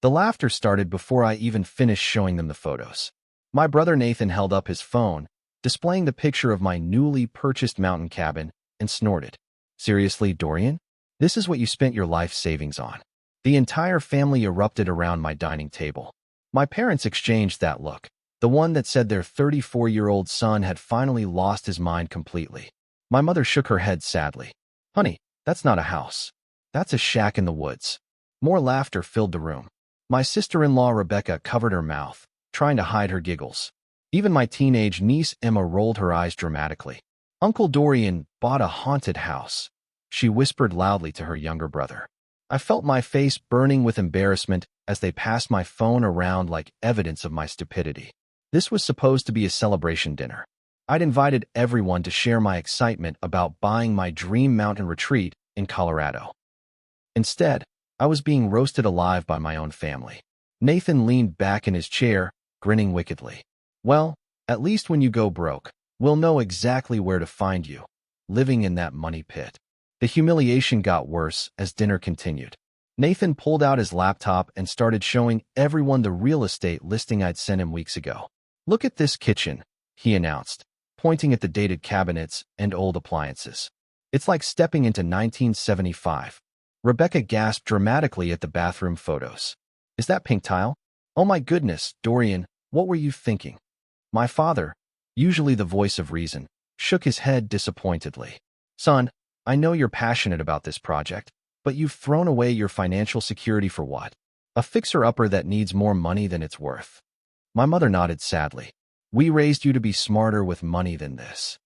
The laughter started before I even finished showing them the photos. My brother Nathan held up his phone, displaying the picture of my newly purchased mountain cabin, and snorted. "Seriously, Dorian? This is what you spent your life savings on?" The entire family erupted around my dining table. My parents exchanged that look, the one that said their 34-year-old son had finally lost his mind completely. My mother shook her head sadly. "Honey, that's not a house. That's a shack in the woods." More laughter filled the room. My sister-in-law Rebecca covered her mouth, trying to hide her giggles. Even my teenage niece Emma rolled her eyes dramatically. "Uncle Dorian bought a haunted house," she whispered loudly to her younger brother. I felt my face burning with embarrassment as they passed my phone around like evidence of my stupidity. This was supposed to be a celebration dinner. I'd invited everyone to share my excitement about buying my dream mountain retreat in Colorado. Instead, I was being roasted alive by my own family. Nathan leaned back in his chair, grinning wickedly. "Well, at least when you go broke, we'll know exactly where to find you, living in that money pit." The humiliation got worse as dinner continued. Nathan pulled out his laptop and started showing everyone the real estate listing I'd sent him weeks ago. "Look at this kitchen," he announced, pointing at the dated cabinets and old appliances. "It's like stepping into 1975. Rebecca gasped dramatically at the bathroom photos. "Is that pink tile? Oh my goodness, Dorian, what were you thinking?" My father, usually the voice of reason, shook his head disappointedly. "Son, I know you're passionate about this project, but you've thrown away your financial security for what? A fixer-upper that needs more money than it's worth." My mother nodded sadly. "We raised you to be smarter with money than this."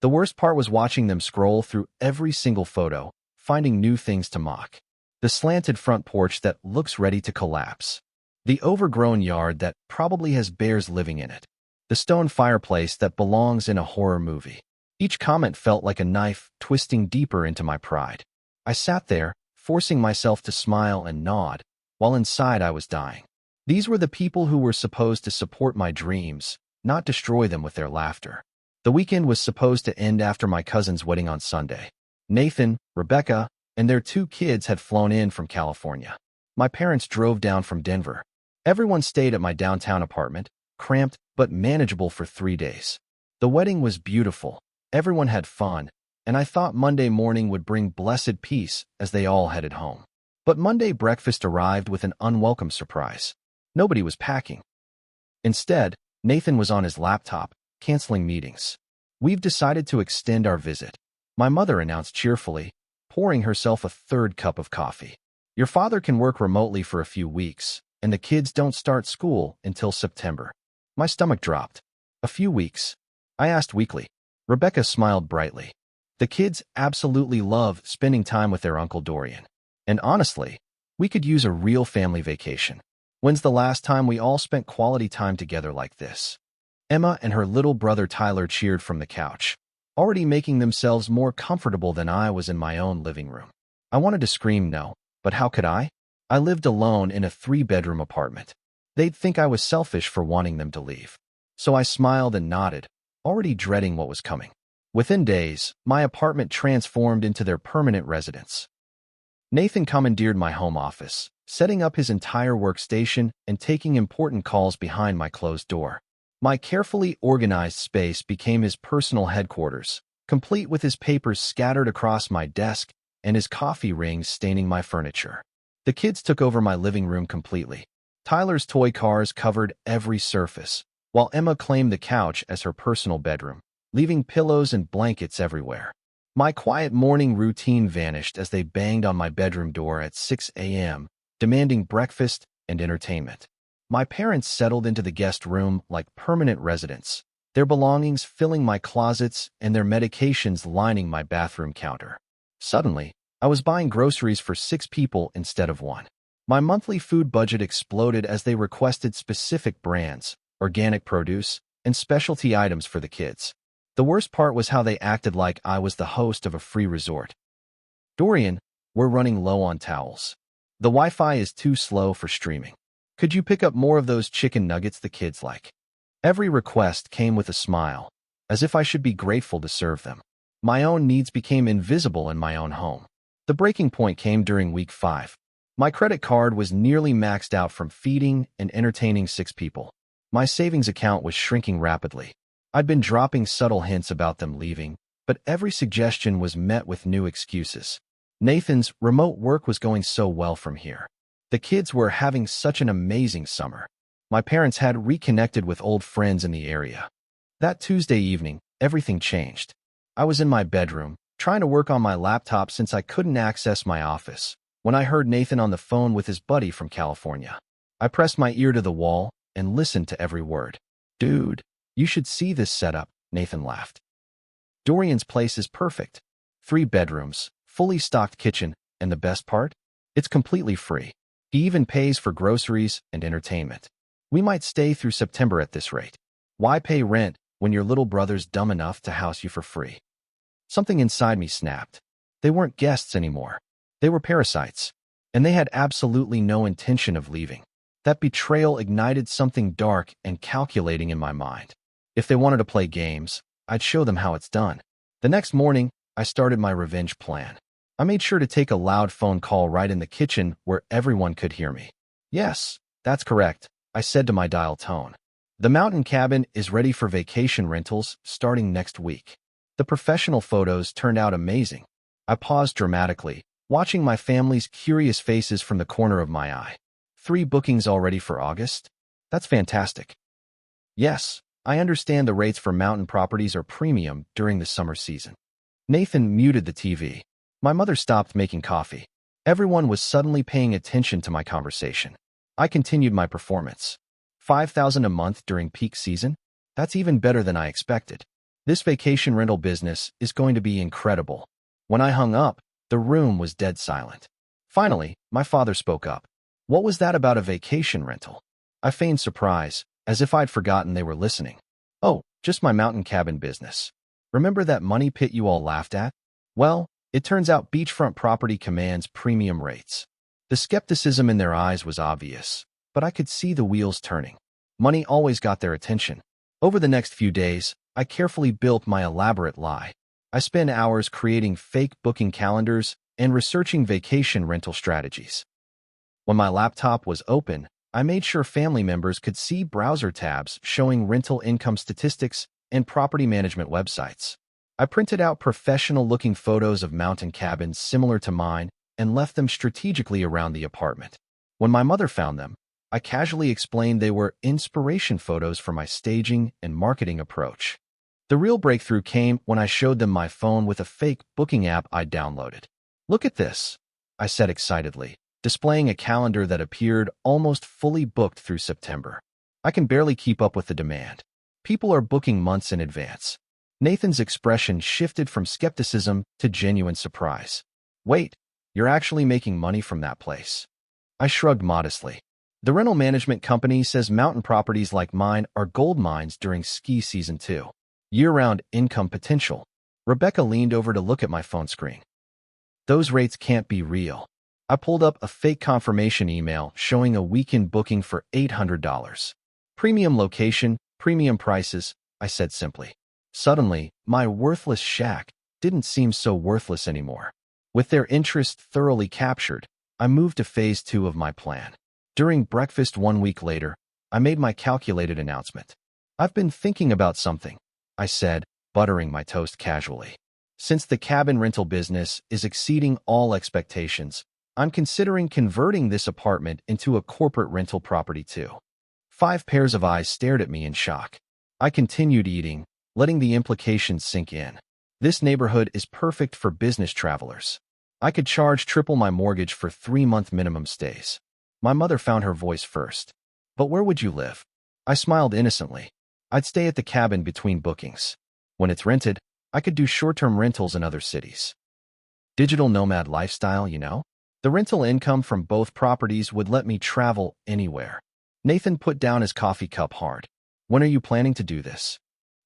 The worst part was watching them scroll through every single photo, finding new things to mock. The slanted front porch that looks ready to collapse. The overgrown yard that probably has bears living in it. The stone fireplace that belongs in a horror movie. Each comment felt like a knife twisting deeper into my pride. I sat there, forcing myself to smile and nod, while inside I was dying. These were the people who were supposed to support my dreams, not destroy them with their laughter. The weekend was supposed to end after my cousin's wedding on Sunday. Nathan, Rebecca, and their 2 kids had flown in from California. My parents drove down from Denver. Everyone stayed at my downtown apartment, cramped but manageable for 3 days. The wedding was beautiful. Everyone had fun, and I thought Monday morning would bring blessed peace as they all headed home. But Monday breakfast arrived with an unwelcome surprise. Nobody was packing. Instead, Nathan was on his laptop, canceling meetings. "We've decided to extend our visit," my mother announced cheerfully, pouring herself a 3rd cup of coffee. "Your father can work remotely for a few weeks, and the kids don't start school until September." My stomach dropped. "A few weeks?" I asked weakly. Rebecca smiled brightly. "The kids absolutely love spending time with their Uncle Dorian. And honestly, we could use a real family vacation. When's the last time we all spent quality time together like this?" Emma and her little brother Tyler cheered from the couch, already making themselves more comfortable than I was in my own living room. I wanted to scream no, but how could I? I lived alone in a 3-bedroom apartment. They'd think I was selfish for wanting them to leave. So I smiled and nodded, already dreading what was coming. Within days, my apartment transformed into their permanent residence. Nathan commandeered my home office, setting up his entire workstation and taking important calls behind my closed door. My carefully organized space became his personal headquarters, complete with his papers scattered across my desk and his coffee rings staining my furniture. The kids took over my living room completely. Tyler's toy cars covered every surface, while Emma claimed the couch as her personal bedroom, leaving pillows and blankets everywhere. My quiet morning routine vanished as they banged on my bedroom door at 6 a.m., demanding breakfast and entertainment. My parents settled into the guest room like permanent residents, their belongings filling my closets and their medications lining my bathroom counter. Suddenly, I was buying groceries for 6 people instead of 1. My monthly food budget exploded as they requested specific brands, organic produce, and specialty items for the kids. The worst part was how they acted like I was the host of a free resort. "Dorian, we're running low on towels. The Wi-Fi is too slow for streaming. Could you pick up more of those chicken nuggets the kids like?" Every request came with a smile, as if I should be grateful to serve them. My own needs became invisible in my own home. The breaking point came during week 5. My credit card was nearly maxed out from feeding and entertaining 6 people. My savings account was shrinking rapidly. I'd been dropping subtle hints about them leaving, but every suggestion was met with new excuses. Nathan's remote work was going so well from here. The kids were having such an amazing summer. My parents had reconnected with old friends in the area. That Tuesday evening, everything changed. I was in my bedroom, trying to work on my laptop since I couldn't access my office, when I heard Nathan on the phone with his buddy from California. I pressed my ear to the wall and listened to every word. "Dude, you should see this setup," Nathan laughed. "Dorian's place is perfect. 3 bedrooms, fully stocked kitchen, and the best part? It's completely free. He even pays for groceries and entertainment. We might stay through September at this rate. Why pay rent when your little brother's dumb enough to house you for free?" Something inside me snapped. They weren't guests anymore. They were parasites, and they had absolutely no intention of leaving. That betrayal ignited something dark and calculating in my mind. If they wanted to play games, I'd show them how it's done. The next morning, I started my revenge plan. I made sure to take a loud phone call right in the kitchen where everyone could hear me. "Yes, that's correct," I said to my dial tone. "The mountain cabin is ready for vacation rentals starting next week." The professional photos turned out amazing. I paused dramatically, watching my family's curious faces from the corner of my eye. 3 bookings already for August? That's fantastic. "Yes, I understand the rates for mountain properties are premium during the summer season." Nathan muted the TV. My mother stopped making coffee. Everyone was suddenly paying attention to my conversation. I continued my performance. $5,000 a month during peak season? That's even better than I expected. This vacation rental business is going to be incredible. When I hung up, the room was dead silent. Finally, my father spoke up. "What was that about a vacation rental?" I feigned surprise, as if I'd forgotten they were listening. "Oh, just my mountain cabin business. Remember that money pit you all laughed at? Well, it turns out beachfront property commands premium rates." The skepticism in their eyes was obvious, but I could see the wheels turning. Money always got their attention. Over the next few days, I carefully built my elaborate lie. I spent hours creating fake booking calendars and researching vacation rental strategies. When my laptop was open, I made sure family members could see browser tabs showing rental income statistics and property management websites. I printed out professional-looking photos of mountain cabins similar to mine and left them strategically around the apartment. When my mother found them, I casually explained they were inspiration photos for my staging and marketing approach. The real breakthrough came when I showed them my phone with a fake booking app I'd downloaded. "Look at this," I said excitedly, displaying a calendar that appeared almost fully booked through September. "I can barely keep up with the demand. People are booking months in advance." Nathan's expression shifted from skepticism to genuine surprise. "Wait, you're actually making money from that place?" I shrugged modestly. "The rental management company says mountain properties like mine are gold mines during ski season too. Year-round income potential." Rebecca leaned over to look at my phone screen. "Those rates can't be real." I pulled up a fake confirmation email showing a weekend booking for $800. "Premium location, premium prices," I said simply. Suddenly, my worthless shack didn't seem so worthless anymore. With their interest thoroughly captured, I moved to phase 2 of my plan. During breakfast 1 week later, I made my calculated announcement. "I've been thinking about something," I said, buttering my toast casually. "Since the cabin rental business is exceeding all expectations, I'm considering converting this apartment into a corporate rental property too." 5 pairs of eyes stared at me in shock. I continued eating, letting the implications sink in. "This neighborhood is perfect for business travelers. I could charge triple my mortgage for 3-month minimum stays." My mother found her voice first. "But where would you live?" I smiled innocently. "I'd stay at the cabin between bookings. When it's rented, I could do short-term rentals in other cities. Digital nomad lifestyle, you know? The rental income from both properties would let me travel anywhere." Nathan put down his coffee cup hard. "When are you planning to do this?"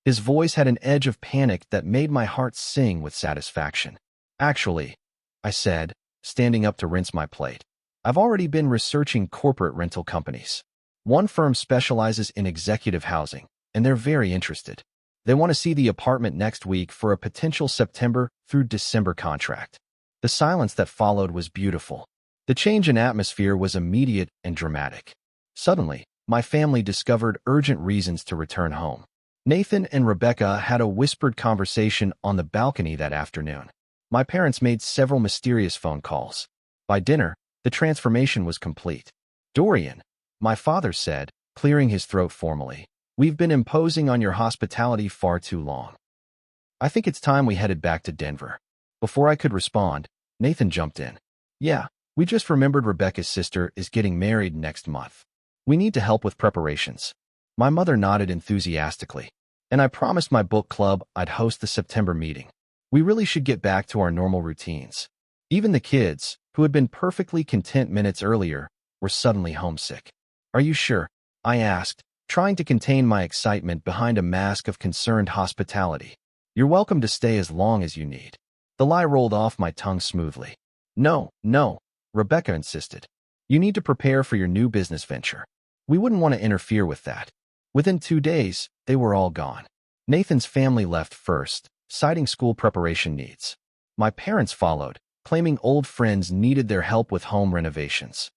His voice had an edge of panic that made my heart sing with satisfaction. "Actually," I said, standing up to rinse my plate, "I've already been researching corporate rental companies. One firm specializes in executive housing, and they're very interested. They want to see the apartment next week for a potential September through December contract." The silence that followed was beautiful. The change in atmosphere was immediate and dramatic. Suddenly, my family discovered urgent reasons to return home. Nathan and Rebecca had a whispered conversation on the balcony that afternoon. My parents made several mysterious phone calls. By dinner, the transformation was complete. "Dorian," my father said, clearing his throat formally, "we've been imposing on your hospitality far too long. I think it's time we headed back to Denver." Before I could respond, Nathan jumped in. "Yeah, we just remembered Rebecca's sister is getting married next month. We need to help with preparations." My mother nodded enthusiastically, and I promised my book club I'd host the September meeting. We really should get back to our normal routines. Even the kids, who had been perfectly content minutes earlier, were suddenly homesick. "Are you sure?" I asked, trying to contain my excitement behind a mask of concerned hospitality. "You're welcome to stay as long as you need." The lie rolled off my tongue smoothly. No, Rebecca insisted. "You need to prepare for your new business venture. We wouldn't want to interfere with that." Within 2 days, they were all gone. Nathan's family left first, citing school preparation needs. My parents followed, claiming old friends needed their help with home renovations.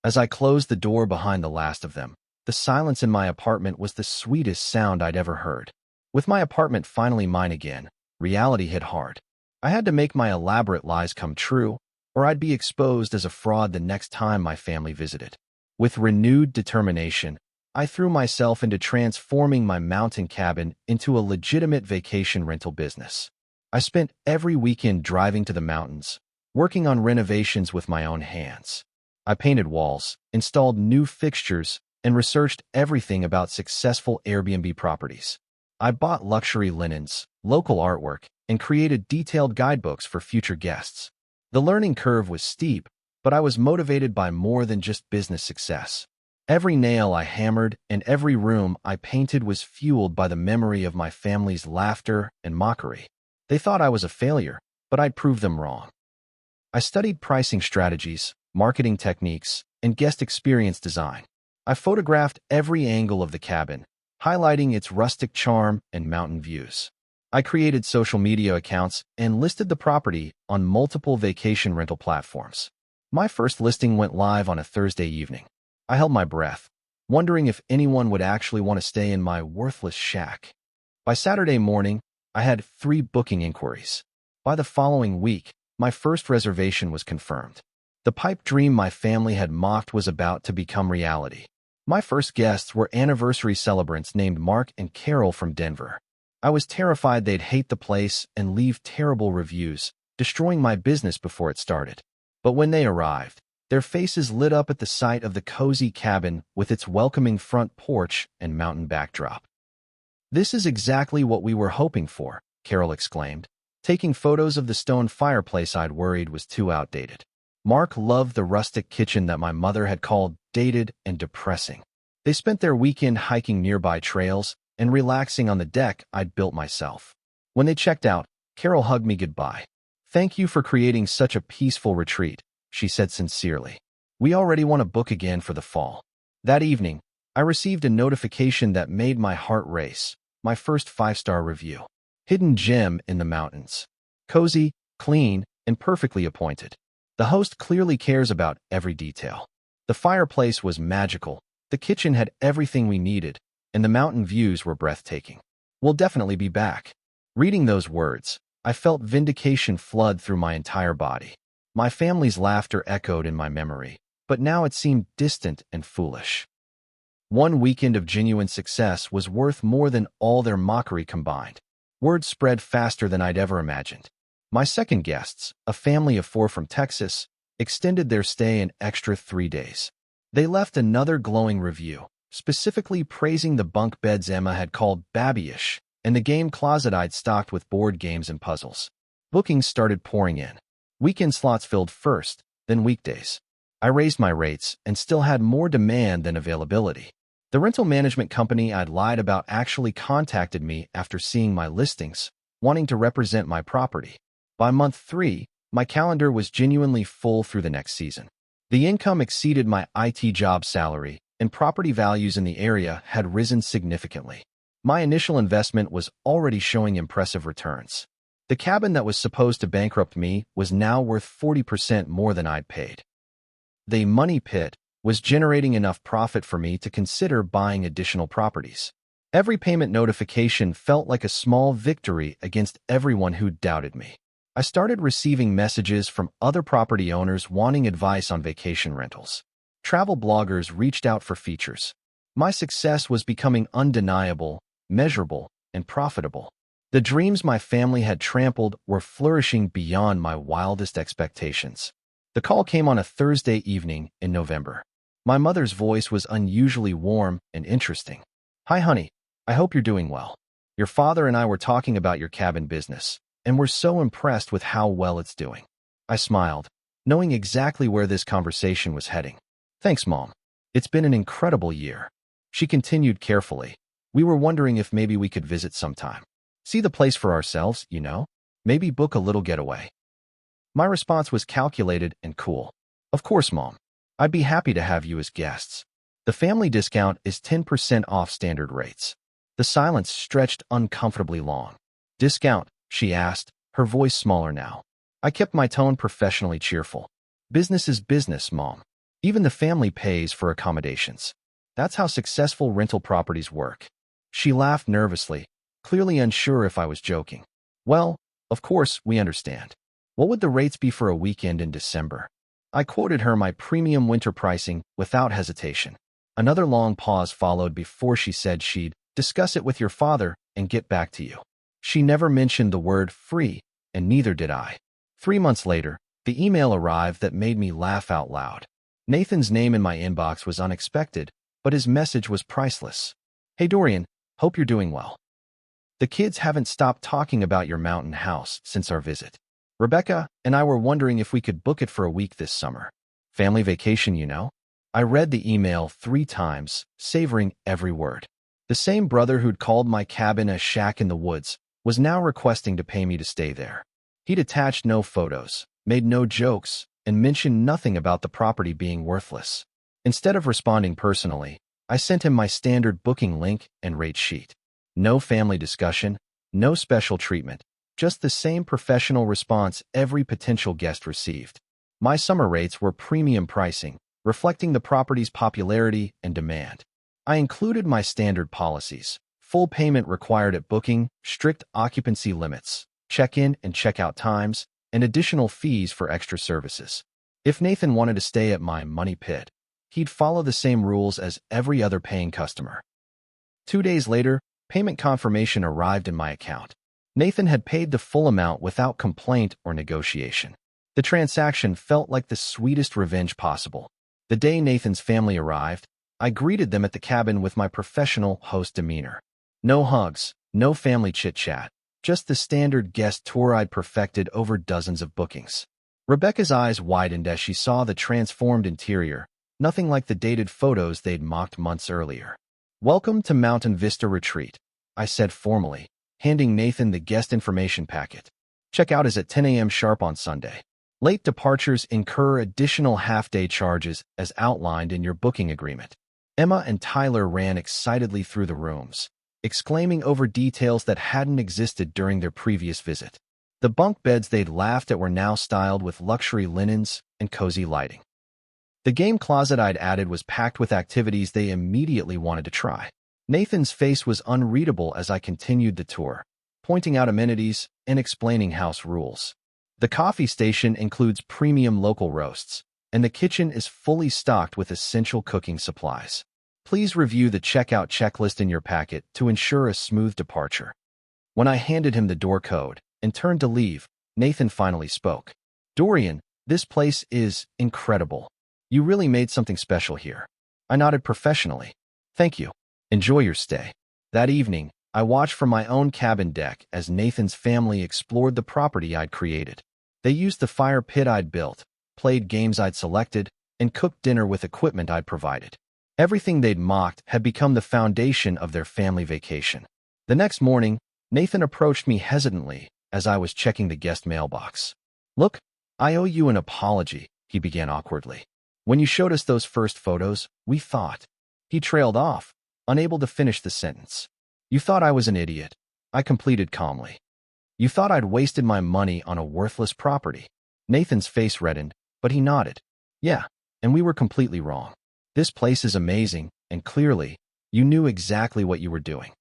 As I closed the door behind the last of them, the silence in my apartment was the sweetest sound I'd ever heard. With my apartment finally mine again, reality hit hard. I had to make my elaborate lies come true, or I'd be exposed as a fraud the next time my family visited. With renewed determination, I threw myself into transforming my mountain cabin into a legitimate vacation rental business. I spent every weekend driving to the mountains, working on renovations with my own hands. I painted walls, installed new fixtures, and researched everything about successful Airbnb properties. I bought luxury linens, local artwork, and created detailed guidebooks for future guests. The learning curve was steep, but I was motivated by more than just business success. Every nail I hammered and every room I painted was fueled by the memory of my family's laughter and mockery. They thought I was a failure, but I'd prove them wrong. I studied pricing strategies, marketing techniques, and guest experience design. I photographed every angle of the cabin, highlighting its rustic charm and mountain views. I created social media accounts and listed the property on multiple vacation rental platforms. My first listing went live on a Thursday evening. I held my breath, wondering if anyone would actually want to stay in my worthless shack. By Saturday morning, I had 3 booking inquiries. By the following week, my first reservation was confirmed. The pipe dream my family had mocked was about to become reality. My first guests were anniversary celebrants named Mark and Carol from Denver. I was terrified they'd hate the place and leave terrible reviews, destroying my business before it started. But when they arrived, their faces lit up at the sight of the cozy cabin with its welcoming front porch and mountain backdrop. "This is exactly what we were hoping for," Carol exclaimed, taking photos of the stone fireplace I'd worried was too outdated. Mark loved the rustic kitchen that my mother had called dated and depressing. They spent their weekend hiking nearby trails and relaxing on the deck I'd built myself. When they checked out, Carol hugged me goodbye. "Thank you for creating such a peaceful retreat," she said sincerely. "We already want to book again for the fall." That evening, I received a notification that made my heart race. My first 5-star review. Hidden gem in the mountains. Cozy, clean, and perfectly appointed. The host clearly cares about every detail. The fireplace was magical, the kitchen had everything we needed, and the mountain views were breathtaking. "We'll definitely be back." Reading those words, I felt vindication flood through my entire body. My family's laughter echoed in my memory, but now it seemed distant and foolish. One weekend of genuine success was worth more than all their mockery combined. Word spread faster than I'd ever imagined. My second guests, a family of 4 from Texas, extended their stay an extra 3 days. They left another glowing review, specifically praising the bunk beds Emma had called babyish and the game closet I'd stocked with board games and puzzles. Bookings started pouring in. Weekend slots filled first, then weekdays. I raised my rates and still had more demand than availability. The rental management company I'd lied about actually contacted me after seeing my listings, wanting to represent my property. By month 3, my calendar was genuinely full through the next season. The income exceeded my IT job salary, and property values in the area had risen significantly. My initial investment was already showing impressive returns. The cabin that was supposed to bankrupt me was now worth 40% more than I'd paid. The money pit was generating enough profit for me to consider buying additional properties. Every payment notification felt like a small victory against everyone who doubted me. I started receiving messages from other property owners wanting advice on vacation rentals. Travel bloggers reached out for features. My success was becoming undeniable, measurable, and profitable. The dreams my family had trampled were flourishing beyond my wildest expectations. The call came on a Thursday evening in November. My mother's voice was unusually warm and interesting. "Hi, honey. I hope you're doing well. Your father and I were talking about your cabin business, and we're so impressed with how well it's doing." I smiled, knowing exactly where this conversation was heading. "Thanks, Mom. It's been an incredible year." She continued carefully. "We were wondering if maybe we could visit sometime. See the place for ourselves, you know? Maybe book a little getaway." My response was calculated and cool. "Of course, Mom. I'd be happy to have you as guests. The family discount is 10% off standard rates." The silence stretched uncomfortably long. "Discount?" she asked, her voice smaller now. I kept my tone professionally cheerful. "Business is business, Mom. Even the family pays for accommodations. That's how successful rental properties work." She laughed nervously, clearly unsure if I was joking. "Well, of course, we understand. What would the rates be for a weekend in December?" I quoted her my premium winter pricing without hesitation. Another long pause followed before she said she'd discuss it with your father and get back to you. She never mentioned the word free, and neither did I. 3 months later, the email arrived that made me laugh out loud. Nathan's name in my inbox was unexpected, but his message was priceless. "Hey Dorian, hope you're doing well. The kids haven't stopped talking about your mountain house since our visit. Rebecca and I were wondering if we could book it for a week this summer. Family vacation, you know." I read the email 3 times, savoring every word. The same brother who'd called my cabin a shack in the woods was now requesting to pay me to stay there. He'd attached no photos, made no jokes, and mentioned nothing about the property being worthless. Instead of responding personally, I sent him my standard booking link and rate sheet. No family discussion, no special treatment, just the same professional response every potential guest received. My summer rates were premium pricing, reflecting the property's popularity and demand. I included my standard policies: full payment required at booking, strict occupancy limits, check-in and check-out times, and additional fees for extra services. If Nathan wanted to stay at my money pit, he'd follow the same rules as every other paying customer. 2 days later, payment confirmation arrived in my account. Nathan had paid the full amount without complaint or negotiation. The transaction felt like the sweetest revenge possible. The day Nathan's family arrived, I greeted them at the cabin with my professional host demeanor. No hugs, no family chit-chat, just the standard guest tour I'd perfected over dozens of bookings. Rebecca's eyes widened as she saw the transformed interior, nothing like the dated photos they'd mocked months earlier. "Welcome to Mountain Vista Retreat," I said formally, handing Nathan the guest information packet. "Checkout is at 10 a.m. sharp on Sunday. Late departures incur additional half-day charges as outlined in your booking agreement." Emma and Tyler ran excitedly through the rooms, exclaiming over details that hadn't existed during their previous visit. The bunk beds they'd laughed at were now styled with luxury linens and cozy lighting. The game closet I'd added was packed with activities they immediately wanted to try. Nathan's face was unreadable as I continued the tour, pointing out amenities and explaining house rules. The coffee station includes premium local roasts, and the kitchen is fully stocked with essential cooking supplies. Please review the checkout checklist in your packet to ensure a smooth departure. When I handed him the door code and turned to leave, Nathan finally spoke. "Dorian, this place is incredible. You really made something special here." I nodded professionally. "Thank you. Enjoy your stay." That evening, I watched from my own cabin deck as Nathan's family explored the property I'd created. They used the fire pit I'd built, played games I'd selected, and cooked dinner with equipment I'd provided. Everything they'd mocked had become the foundation of their family vacation. The next morning, Nathan approached me hesitantly as I was checking the guest mailbox. "Look, I owe you an apology," he began awkwardly. "When you showed us those first photos, we thought—" He trailed off, unable to finish the sentence. "You thought I was an idiot," I completed calmly. "You thought I'd wasted my money on a worthless property." Nathan's face reddened, but he nodded. "Yeah, and we were completely wrong. This place is amazing, and clearly, you knew exactly what you were doing.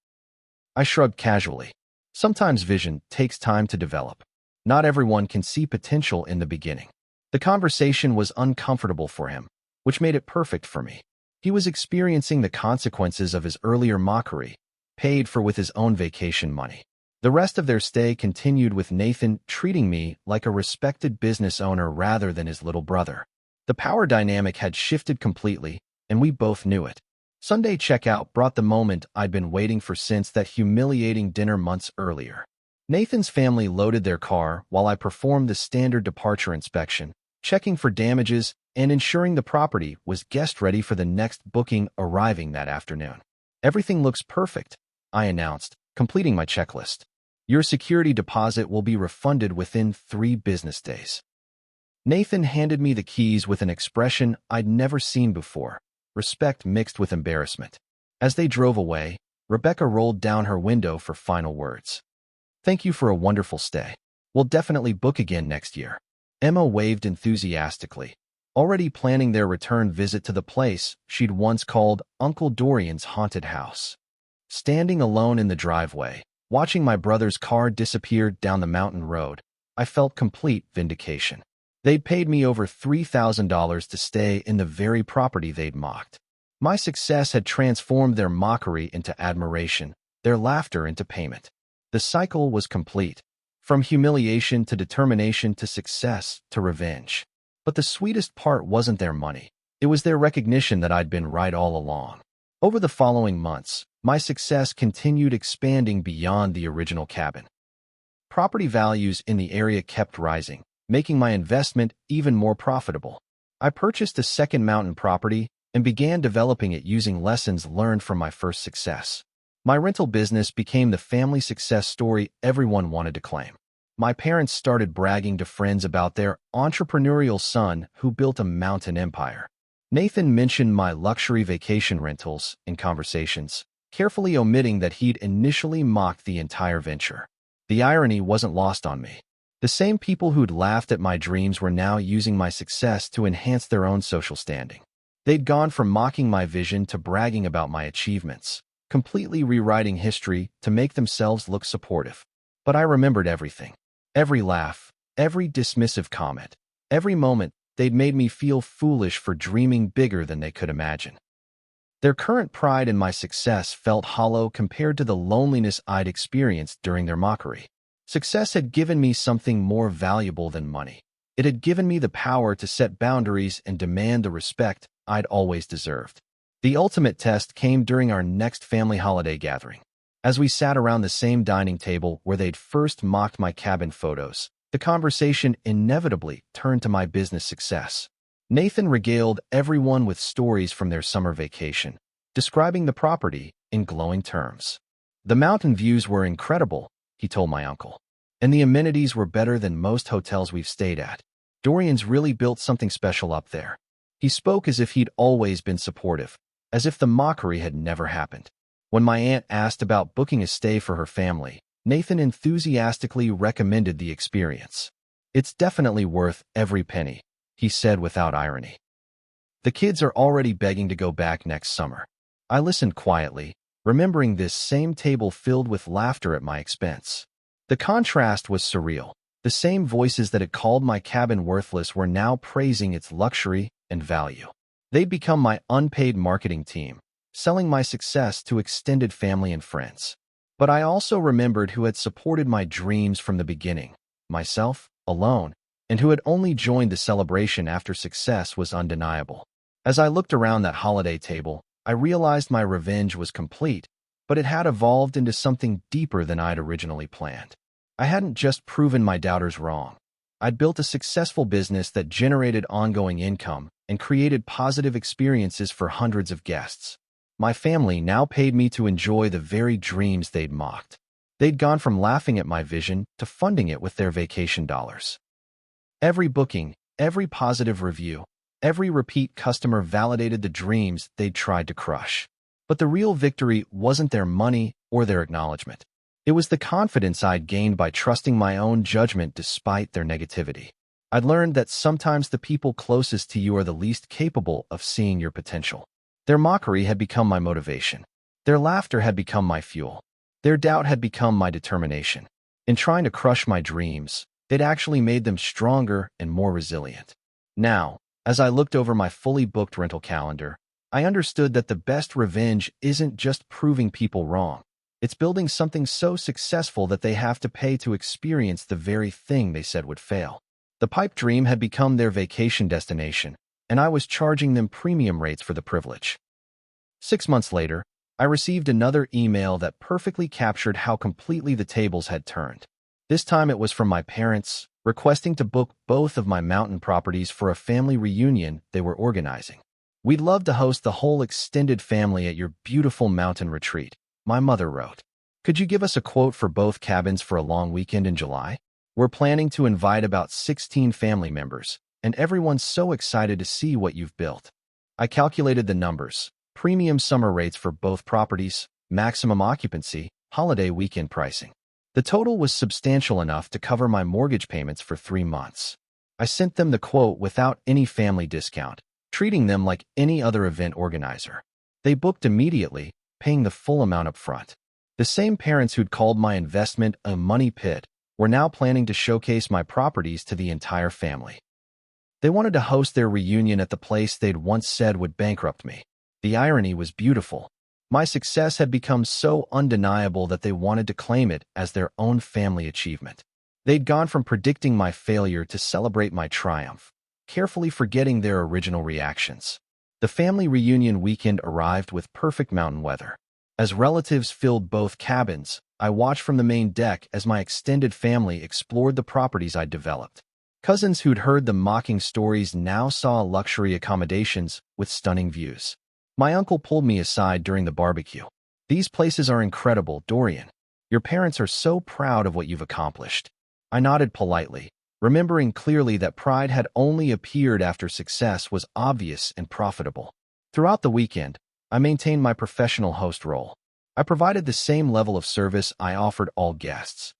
I shrugged casually. Sometimes vision takes time to develop. Not everyone can see potential in the beginning. The conversation was uncomfortable for him, which made it perfect for me. He was experiencing the consequences of his earlier mockery, paid for with his own vacation money. The rest of their stay continued with Nathan treating me like a respected business owner rather than his little brother. The power dynamic had shifted completely, and we both knew it. Sunday checkout brought the moment I'd been waiting for since that humiliating dinner months earlier. Nathan's family loaded their car while I performed the standard departure inspection, checking for damages and ensuring the property was guest-ready for the next booking arriving that afternoon. "Everything looks perfect," I announced, completing my checklist. "Your security deposit will be refunded within 3 business days." Nathan handed me the keys with an expression I'd never seen before, respect mixed with embarrassment. As they drove away, Rebecca rolled down her window for final words. "Thank you for a wonderful stay. We'll definitely book again next year." Emma waved enthusiastically, already planning their return visit to the place she'd once called Uncle Dorian's haunted house. Standing alone in the driveway, watching my brother's car disappear down the mountain road, I felt complete vindication. They'd paid me over $3,000 to stay in the very property they'd mocked. My success had transformed their mockery into admiration, their laughter into payment. The cycle was complete, from humiliation to determination to success to revenge. But the sweetest part wasn't their money. It was their recognition that I'd been right all along. Over the following months, my success continued expanding beyond the original cabin. Property values in the area kept rising, making my investment even more profitable. I purchased a second mountain property and began developing it using lessons learned from my first success. My rental business became the family success story everyone wanted to claim. My parents started bragging to friends about their entrepreneurial son who built a mountain empire. Nathan mentioned my luxury vacation rentals in conversations, carefully omitting that he'd initially mocked the entire venture. The irony wasn't lost on me. The same people who'd laughed at my dreams were now using my success to enhance their own social standing. They'd gone from mocking my vision to bragging about my achievements, completely rewriting history to make themselves look supportive. But I remembered everything. Every laugh, every dismissive comment, every moment they'd made me feel foolish for dreaming bigger than they could imagine. Their current pride in my success felt hollow compared to the loneliness I'd experienced during their mockery. Success had given me something more valuable than money. It had given me the power to set boundaries and demand the respect I'd always deserved. The ultimate test came during our next family holiday gathering. As we sat around the same dining table where they'd first mocked my cabin photos, the conversation inevitably turned to my business success. Nathan regaled everyone with stories from their summer vacation, describing the property in glowing terms. "The mountain views were incredible," he told my uncle, "and the amenities were better than most hotels we've stayed at. Dorian's really built something special up there." He spoke as if he'd always been supportive, as if the mockery had never happened. When my aunt asked about booking a stay for her family, Nathan enthusiastically recommended the experience. "It's definitely worth every penny," he said without irony. "The kids are already begging to go back next summer." I listened quietly, remembering this same table filled with laughter at my expense. The contrast was surreal. The same voices that had called my cabin worthless were now praising its luxury and value. They'd become my unpaid marketing team, selling my success to extended family and friends. But I also remembered who had supported my dreams from the beginning, myself, alone, and who had only joined the celebration after success was undeniable. As I looked around that holiday table, I realized my revenge was complete, but it had evolved into something deeper than I'd originally planned. I hadn't just proven my doubters wrong. I'd built a successful business that generated ongoing income and created positive experiences for hundreds of guests. My family now paid me to enjoy the very dreams they'd mocked. They'd gone from laughing at my vision to funding it with their vacation dollars. Every booking, every positive review, every repeat customer validated the dreams they'd tried to crush. But the real victory wasn't their money or their acknowledgement. It was the confidence I'd gained by trusting my own judgment despite their negativity. I'd learned that sometimes the people closest to you are the least capable of seeing your potential. Their mockery had become my motivation. Their laughter had become my fuel. Their doubt had become my determination. In trying to crush my dreams, they'd actually made them stronger and more resilient. Now, as I looked over my fully booked rental calendar, I understood that the best revenge isn't just proving people wrong. It's building something so successful that they have to pay to experience the very thing they said would fail. The pipe dream had become their vacation destination, and I was charging them premium rates for the privilege. 6 months later, I received another email that perfectly captured how completely the tables had turned. This time it was from my parents, requesting to book both of my mountain properties for a family reunion they were organizing. "We'd love to host the whole extended family at your beautiful mountain retreat," my mother wrote. "Could you give us a quote for both cabins for a long weekend in July? We're planning to invite about 16 family members, and everyone's so excited to see what you've built." I calculated the numbers: premium summer rates for both properties, maximum occupancy, holiday weekend pricing. The total was substantial enough to cover my mortgage payments for 3 months. I sent them the quote without any family discount, treating them like any other event organizer. They booked immediately, paying the full amount up front. The same parents who'd called my investment a money pit were now planning to showcase my properties to the entire family. They wanted to host their reunion at the place they'd once said would bankrupt me. The irony was beautiful. My success had become so undeniable that they wanted to claim it as their own family achievement. They'd gone from predicting my failure to celebrate my triumph, carefully forgetting their original reactions. The family reunion weekend arrived with perfect mountain weather. As relatives filled both cabins, I watched from the main deck as my extended family explored the properties I'd developed. Cousins who'd heard the mocking stories now saw luxury accommodations with stunning views. My uncle pulled me aside during the barbecue. "These places are incredible, Dorian. Your parents are so proud of what you've accomplished." I nodded politely, remembering clearly that pride had only appeared after success was obvious and profitable. Throughout the weekend, I maintained my professional host role. I provided the same level of service I offered all guests.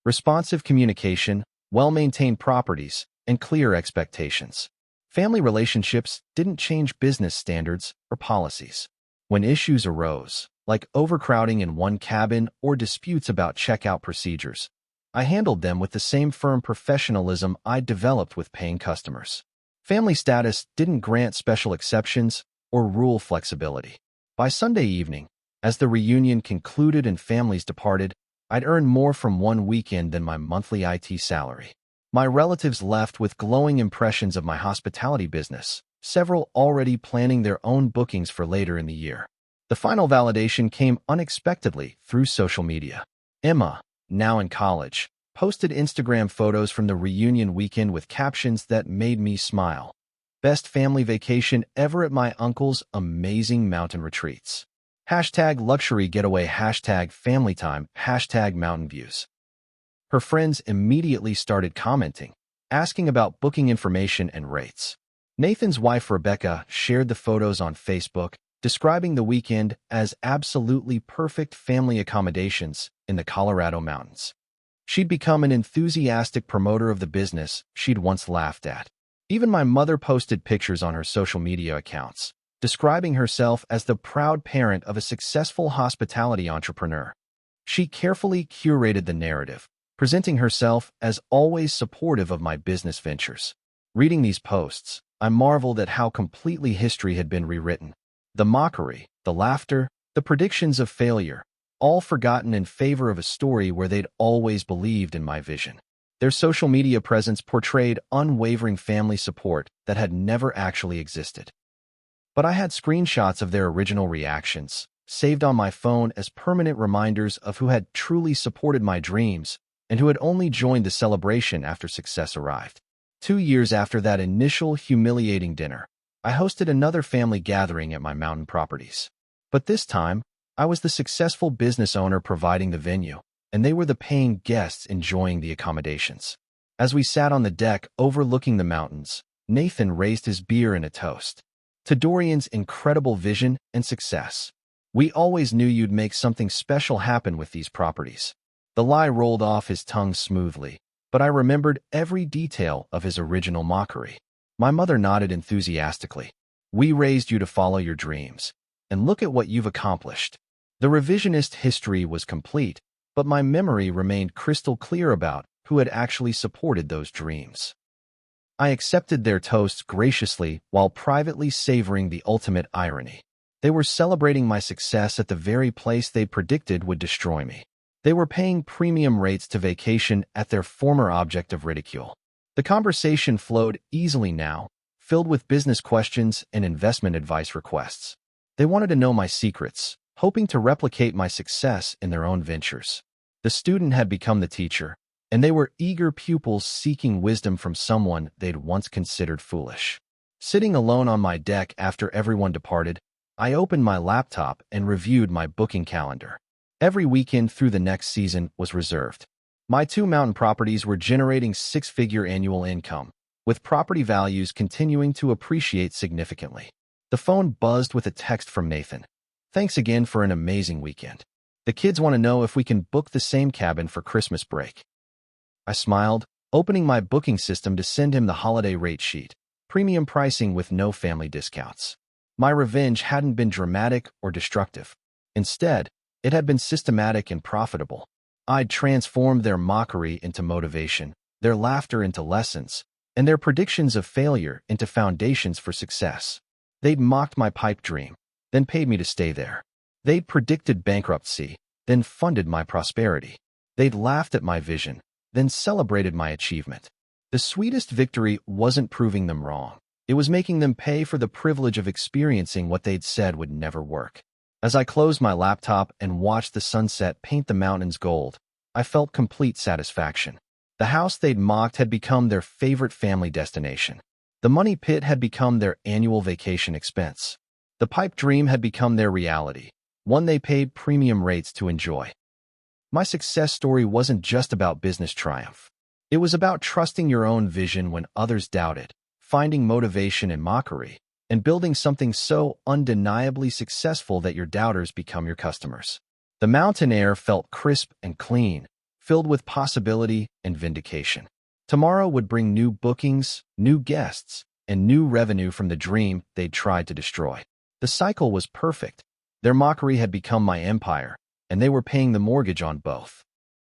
Responsive communication, well-maintained properties, and clear expectations. Family relationships didn't change business standards or policies. When issues arose, like overcrowding in one cabin or disputes about checkout procedures, I handled them with the same firm professionalism I'd developed with paying customers. Family status didn't grant special exceptions or rule flexibility. By Sunday evening, as the reunion concluded and families departed, I'd earned more from one weekend than my monthly IT salary. My relatives left with glowing impressions of my hospitality business, several already planning their own bookings for later in the year. The final validation came unexpectedly through social media. Emma, now in college, posted Instagram photos from the reunion weekend with captions that made me smile. "Best family vacation ever at my uncle's amazing mountain retreats. Hashtag luxury getaway, hashtag family time, hashtag mountain views." Her friends immediately started commenting, asking about booking information and rates. Nathan's wife Rebecca shared the photos on Facebook, describing the weekend as absolutely perfect family accommodations in the Colorado mountains. She'd become an enthusiastic promoter of the business she'd once laughed at. Even my mother posted pictures on her social media accounts, describing herself as the proud parent of a successful hospitality entrepreneur. She carefully curated the narrative, presenting herself as always supportive of my business ventures. Reading these posts, I marveled at how completely history had been rewritten. The mockery, the laughter, the predictions of failure, all forgotten in favor of a story where they'd always believed in my vision. Their social media presence portrayed unwavering family support that had never actually existed. But I had screenshots of their original reactions, saved on my phone as permanent reminders of who had truly supported my dreams and who had only joined the celebration after success arrived. 2 years after that initial humiliating dinner, I hosted another family gathering at my mountain properties. But this time, I was the successful business owner providing the venue, and they were the paying guests enjoying the accommodations. As we sat on the deck overlooking the mountains, Nathan raised his beer in a toast to Dorian's incredible vision and success. "We always knew you'd make something special happen with these properties." The lie rolled off his tongue smoothly, but I remembered every detail of his original mockery. My mother nodded enthusiastically. We raised you to follow your dreams, and look at what you've accomplished. The revisionist history was complete, but my memory remained crystal clear about who had actually supported those dreams. I accepted their toasts graciously while privately savoring the ultimate irony. They were celebrating my success at the very place they predicted would destroy me. They were paying premium rates to vacation at their former object of ridicule. The conversation flowed easily now, filled with business questions and investment advice requests. They wanted to know my secrets, hoping to replicate my success in their own ventures. The student had become the teacher, and they were eager pupils seeking wisdom from someone they'd once considered foolish. Sitting alone on my deck after everyone departed, I opened my laptop and reviewed my booking calendar. Every weekend through the next season was reserved. My 2 mountain properties were generating 6-figure annual income, with property values continuing to appreciate significantly. The phone buzzed with a text from Nathan. Thanks again for an amazing weekend. The kids want to know if we can book the same cabin for Christmas break. I smiled, opening my booking system to send him the holiday rate sheet, premium pricing with no family discounts. My revenge hadn't been dramatic or destructive. Instead, it had been systematic and profitable. I'd transformed their mockery into motivation, their laughter into lessons, and their predictions of failure into foundations for success. They'd mocked my pipe dream, then paid me to stay there. They'd predicted bankruptcy, then funded my prosperity. They'd laughed at my vision, then celebrated my achievement. The sweetest victory wasn't proving them wrong. It was making them pay for the privilege of experiencing what they'd said would never work. As I closed my laptop and watched the sunset paint the mountains gold, I felt complete satisfaction. The house they'd mocked had become their favorite family destination. The money pit had become their annual vacation expense. The pipe dream had become their reality, one they paid premium rates to enjoy. My success story wasn't just about business triumph. It was about trusting your own vision when others doubted, finding motivation in mockery, and building something so undeniably successful that your doubters become your customers. The mountain air felt crisp and clean, filled with possibility and vindication. Tomorrow would bring new bookings, new guests, and new revenue from the dream they'd tried to destroy. The cycle was perfect. Their mockery had become my empire, and they were paying the mortgage on both.